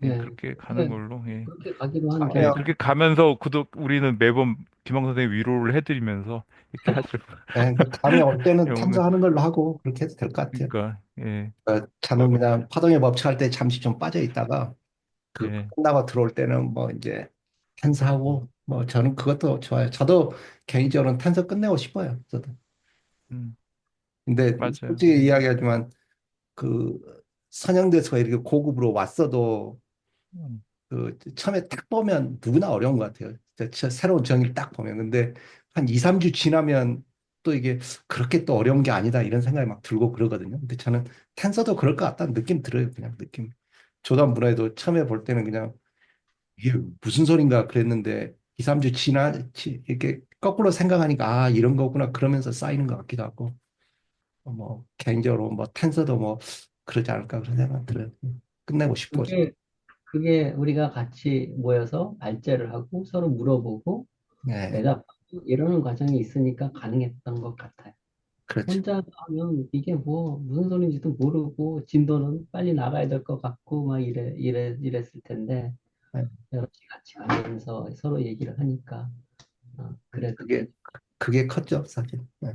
예, 예, 그렇게 가는 그렇게, 걸로 예. 그렇게 가기로 하는 게 예, 다음에, 괜찮을 그렇게 것 같아요. 가면서 우리는 매번 김왕 선생님 위로를 해드리면서 이렇게 하죠. 예, 그 다음에 올 때는 오늘 탄소하는 걸로 하고 그렇게 해도 될 것 같아요. 그러니까 예, 저는 그냥 파동의 법칙 할 때 잠시 좀 빠져 있다가 그 예, 끝나고 들어올 때는 뭐 이제 탄소하고 뭐 저는 그것도 좋아요. 저도 개인적으로는 탄소 끝내고 싶어요. 저도. 음, 근데 맞아요. 솔직히 이야기하지만 그 선형돼서 이렇게 고급으로 왔어도 음, 그 처음에 딱 보면 누구나 어려운 것 같아요. 새로운 정의를 딱 보면. 근데 한 2, 3주 지나면 또 이게 그렇게 또 어려운 게 아니다 이런 생각이 막 들고 그러거든요. 근데 저는 탄서도 그럴 것 같다는 느낌 들어요. 그냥 느낌. 조단 문화에도 처음에 볼 때는 그냥 이게 무슨 소린가 그랬는데 2, 3주 이렇게 거꾸로 생각하니까 아 이런 거구나 그러면서 쌓이는 것 같기도 하고 뭐 개인적으로 뭐 탄서도 뭐 그러지 않을까 그런 생각 들어요. 끝내고 싶고 저도. 그게, 그게 우리가 같이 모여서 발제를 하고 서로 물어보고 네, 대답하고 이러는 과정이 있으니까 가능했던 것 같아요. 그렇죠. 혼자 하면 이게 뭐 무슨 소리인지도 모르고 진도는 빨리 나가야 될 것 같고 막 이랬을 텐데 네. 여럿이 같이 가면서 서로 얘기를 하니까 그래도 그게 그게 컸죠, 사실. 네.